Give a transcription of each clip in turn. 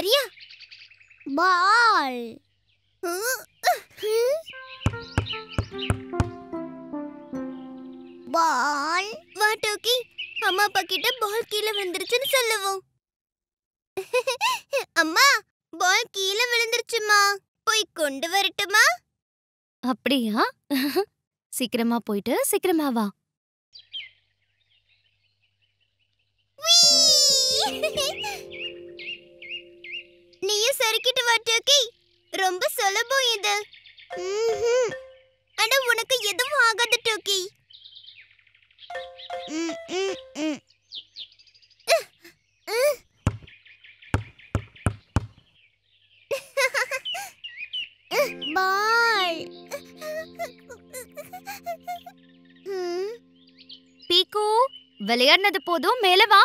சரியா? பால். பால். வா டோக்கி, அம்மா அப்பா கிட்ட பால் கீழே விழுந்துருச்சுன்னு சொல்லுவோம். அம்மா, பால் கீழே விழுந்துருச்சுமா, போய் கொண்டு வரட்டுமா? அப்படியா? சீக்கிரமா போயிட்டு சீக்கிரமா வா. நீயும் சறுக்கிட்டு வா டோக்கி, ரொம்ப சுலபம் இது. அட, உனக்கு எதுவும் ஆகாது டோக்கி. பால். பீக்கு, விளையாடுனது போதும், மேல வா.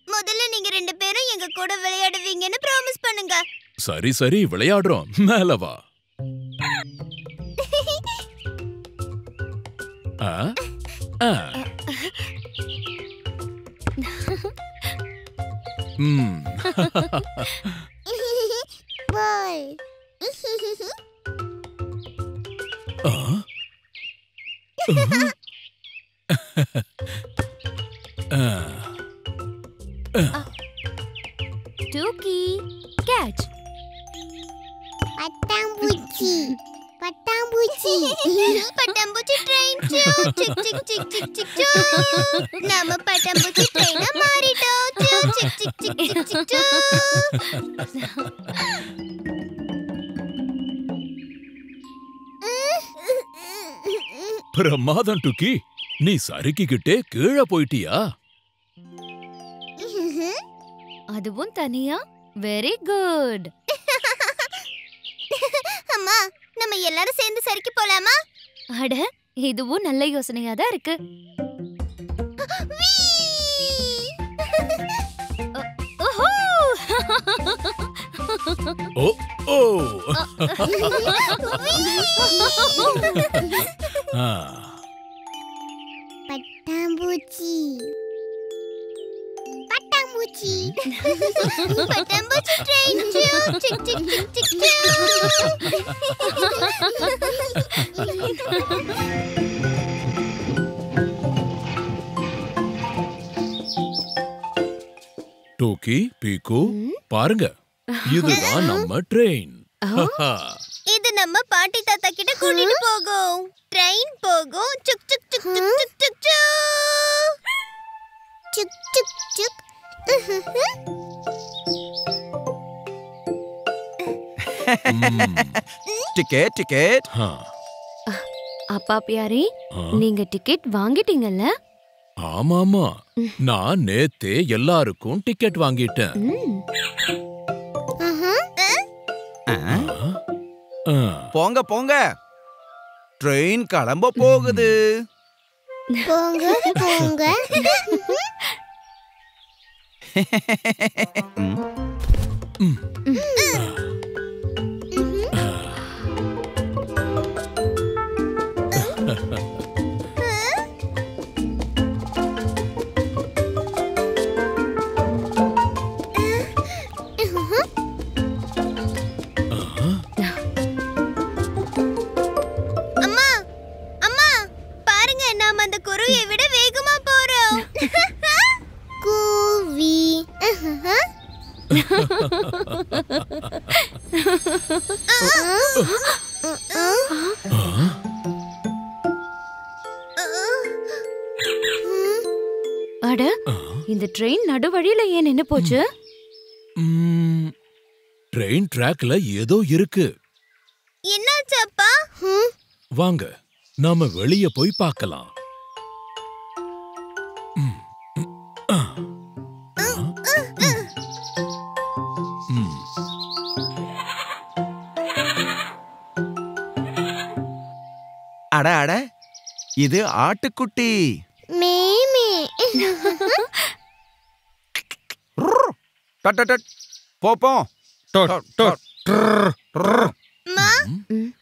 முதல்ல நீங்க ரெண்டு பேரும் எங்க கூட விளையாடுவீங்கன்னு ப்ராமிஸ் பண்ணுங்க. சரி சரி, விளையாடுறோம், மேல வா. பால். டோக்கி, கேட்ச். பட்டாம்பூச்சி. பட்டாம்பூச்சி. பட்டாம்பூச்சி ட்ரெயின். சிக் சிக் சிக் சிக் சிக் சோ. நாம பட்டாம்பூச்சி ட்ரெயினா மாறிட்டோம். சிக் சிக் சிக் சிக் சிக் சோ. பிரமாதம் டுக்கி, நீ சறுக்கிக்கிட்டே கீழே போயிட்டியா? அதுவும் தனியா? Very good. அம்மா, நம்ம எல்லாரும் சேர்ந்து சறுக்கி போலாமா? அட, இதுவும் நல்ல யோசனையா தான் இருக்கு. ஓஹோ! ஓ ஓ. பட்டாம்பூச்சி. பட்டாம்பூச்சி. பட்டாம்பூச்சி ட்ரெயின். சிக் சிக் சிக் சிக் சோ. டோக்கி, பீக்கு, பாருங்க, இதுதான் நம்ம ட்ரெயின். இது நம்ம பாட்டி தாத்தா கிட்ட கூட்டிட்டு போகும். ட்ரெயின் போகும். சுக் சுக் சுக் சுக் சுக் சுக் சோ. சுக் சுக் சுக். Ticket ticket. அப்பா பியாரே, நீங்க டிக்கெட் வாங்கிட்டீங்கல்ல? ஆமாமா, நான் நேத்தே எல்லாருக்கும் டிக்கெட் வாங்கிட்டேன். போங்க போங்க, ட்ரெயின் கிளம்ப போகுது. போங்க போங்க. அட, இந்த ட்ரெயின் நடுவழியில ஏன் நின்னு போச்சு? ட்ரெயின் ட்ராக்ல ஏதோ இருக்கு. என்னாச்சு அப்பா? வாங்க, நாம வெளிய போய் பார்க்கலாம். அட அட, இது ஆட்டுக்குட்டி. மேமே. போப்போம்.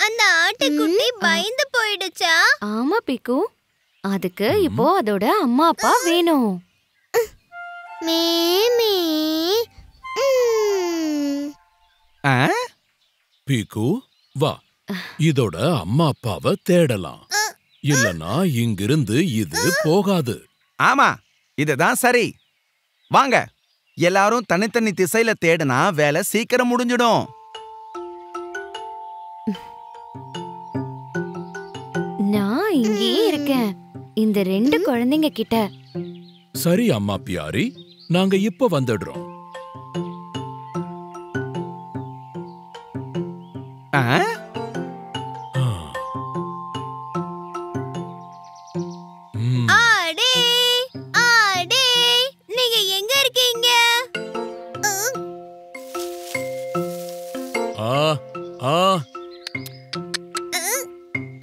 அந்த ஆட்டுக்குட்டி பயந்து போயிடுச்சா? ஆமா பிக்கு, அதுக்கு இப்போ அதோட அம்மா அப்பா வேணும். மேமே. பீக்கு வா, இதோட அம்மா அப்பாவை தேடலாம். இல்லனா இங்கிருந்து இது போகாது. ஆமா, இதுதான் சரி. வாங்க, எல்லாரும் தனித்தனி திசையில தேடுனா வேலை சீக்கிரம் முடிஞ்சிடும். நான் இங்கேயே இருக்கேன் இந்த 2 குழந்தைங்க கிட்ட. சரி அம்மா பியாரி, நாங்க இப்ப வந்துடுறோம். ஆடே ஆடே, நீங்க எங்க இருக்கீங்க?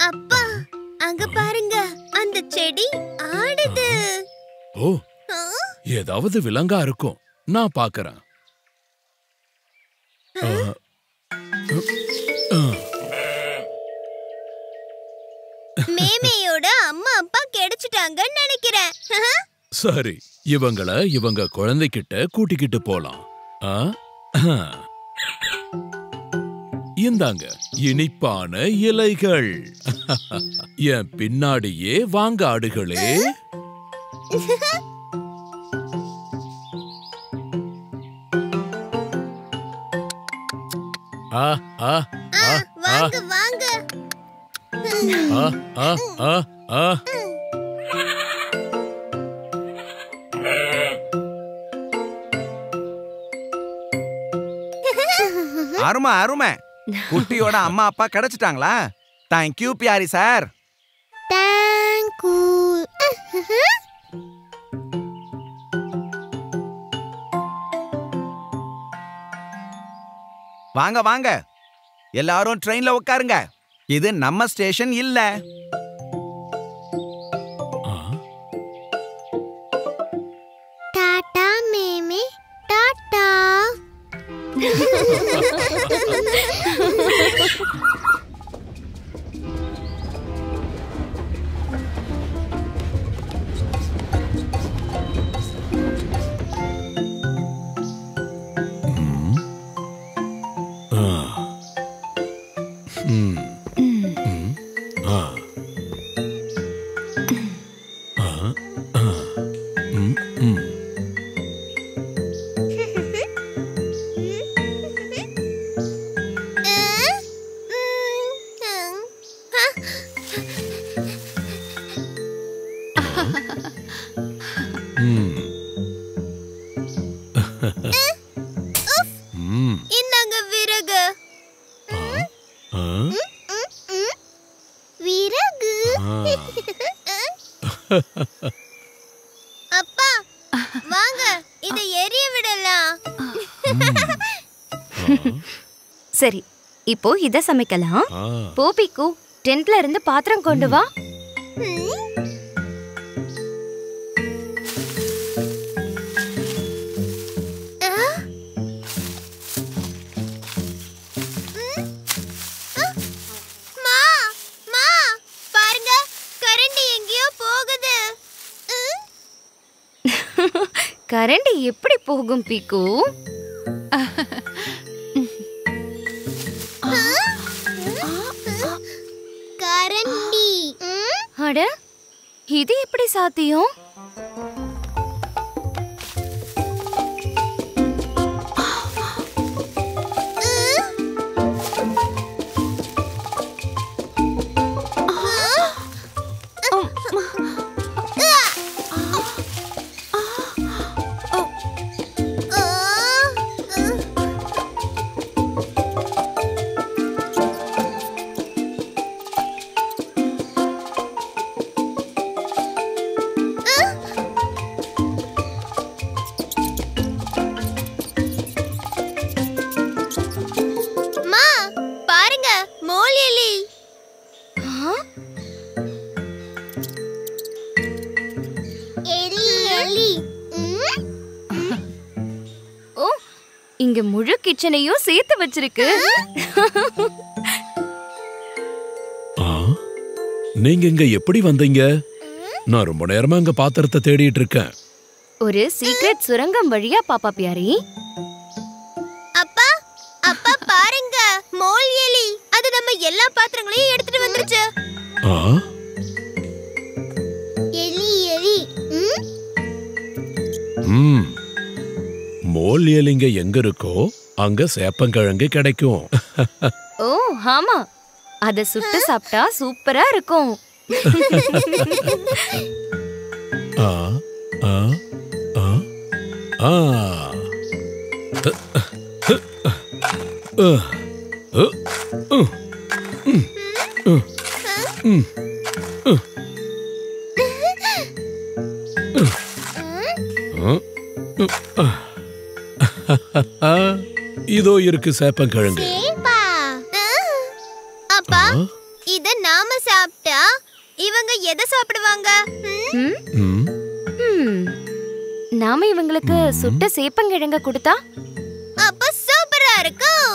அப்பா, அங்க பாருங்க, அந்த செடி ஆடுது. ஓ, ஏதாவது விலங்கா இருக்கும், நான் பாக்குறேன். மேமேயோட அம்மா அப்பா கிடைச்சிட்டாங்கன்னு நினைக்கிறேன். சரி, இவங்க குழந்தைகிட்ட கூட்டிக்கிட்டு போலாம். இந்தாங்க இனிப்பான இலைகள். என் பின்னாடியே வாங்க ஆடுகளே. வாங்க வாங்க. அருமை அருமை. குட்டியோட அம்மா அப்பா கிடைச்சிட்டாங்களா? தேங்க்யூ பியாரி சார். தேங்க்யூ. வாங்க வாங்க, எல்லாரும் ட்ரெயின்ல உட்காருங்க. இது நம்ம ஸ்டேஷன் இல்ல. டாடா மேமே, டாடா. இந்தாங்க விறகு. விறகு. அப்பா வாங்க, இதை எரிய விடலாம். சரி, இப்போ இத சமைக்கலாம். போபிக்கு டென்ட்ல இருந்து பாத்திரம் கொண்டு வா. கரண்ட் எப்படி போகும் பீக்கு? கரண்டி. அட, இது எப்படி சாத்தியம்? இங்க முழு கிச்சனையும் சேர்த்து வச்சிருக்கு. நீங்க இங்க எப்படி வந்தீங்க? நான் ரொம்ப நேரமா இங்க பாத்திரத்தை தேடிட்டு இருக்கேன். ஒரு சீக்ரெட் சுரங்கம் வழியா பாப்பா பியாரி. அப்பா அப்பா எல்லா பாத்திரங்களையும் எடுத்துட்டு வந்துருச்சு. எலி எலி. மோல் எலிங்க எங்க இருக்கோ அங்க சேப்பங்கிழங்கு கிடைக்கும். ஓ ஆமா, அத சுட்டு சாப்பிட்டா சூப்பரா இருக்கும். ஆ ஆ ஆ ஆ இதோ இருக்கு சேப்பங்கிழங்கு. அப்பா, இத நாம சாப்பிட்டா இவங்க எதை சாப்பிடுவாங்க? நாம இவங்களுக்கு சுட்ட சேப்பங்கிழங்க கொடுத்தா அப்ப சூப்பரா இருக்கும்.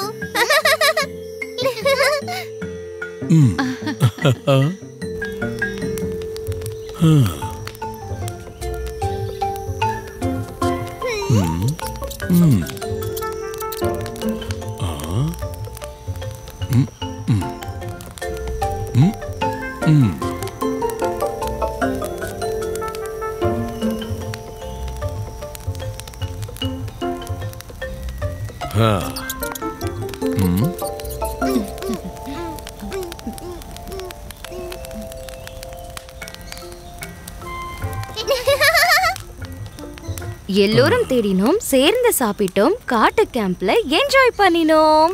எல்லோரும் தேடினோம், சேர்ந்து சாப்பிட்டோம், காட்டு கேம்ப்ல என்ஜாய் பண்ணினோம்.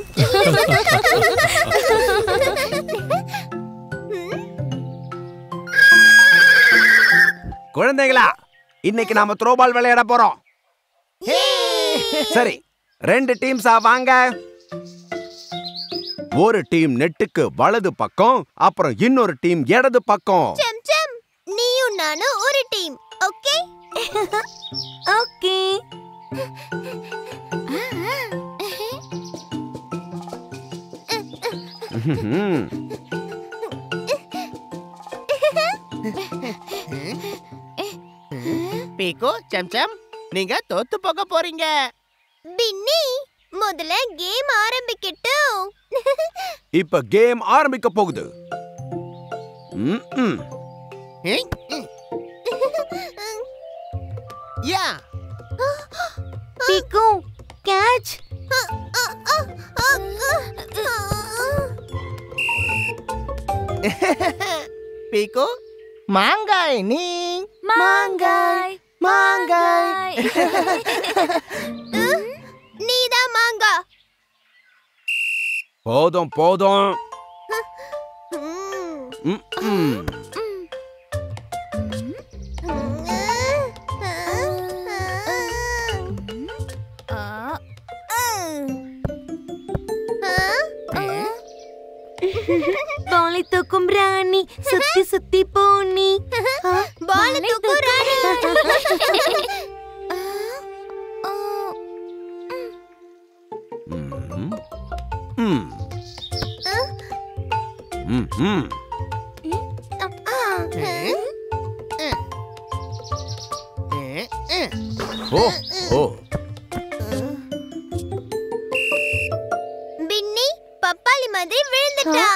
குழந்தைகளா, இன்னைக்கு நாம த்ரோபால் விளையாட போறோம். சரி, 2 டீம்ஸா வாங்க. ஒரு டீம் நெட்டுக்கு வலது பக்கம், அப்புறம் இன்னொரு டீம் இடது பக்கம். நீயும் நானும் ஒரு டீம். Okay okay. பீக்கு, சம்சம், நீங்க தோத்து போக போறீங்க. பின்னி, முதல்ல கேம் ஆரம்பிக்கட்டும். இப்ப கேம் ஆரம்பிக்க போகுது. யா பீக்கு, கேட்ச். பீக்கு, மாங்காய். நீ மாங்காய் மாங்காய். நீதான் மாங்கா. போதும் போதும். பாலை தூக்கும் ராணி, சுத்தி சுத்தி போனி. பாலை தூக்கும் ராணி. பின்னி பப்பாளி மாதிரி விழுந்துட்டா.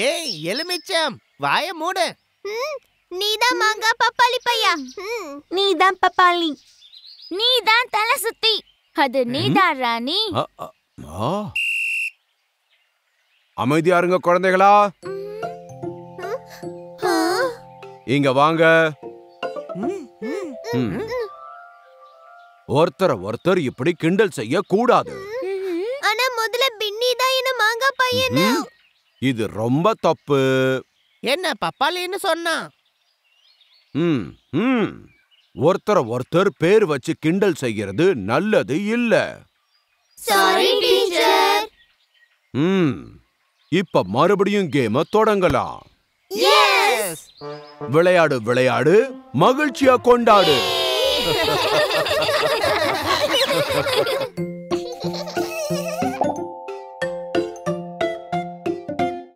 ஏய் எலுமிச்சம், வாய மூடு. நீதான் மாங்கா பப்பாளி பையா. நீதான் பப்பாளி. நீதான் தலை சுத்தி. அது நீதான் ராணி. அமைதியா இருங்க குழந்தைகளா. இங்க வாங்க. ஒருத்தர் இப்படி கிண்டல் செய்ய கூடாது. ஆனா முதல்ல பின்னி தான் என்ன மாங்கா பையன். இது ரொம்ப தப்பு. என்ன பப்பாளின்னு சொன்னா? ஒருத்தர் பேர் வச்சு கிண்டல் செய்கிறது நல்லது இல்ல. Sorry teacher. இப்ப மறுபடியும் கேம தொடங்கலாம். எஸ். விளையாடு விளையாடு, மகிழ்ச்சியா கொண்டாடு.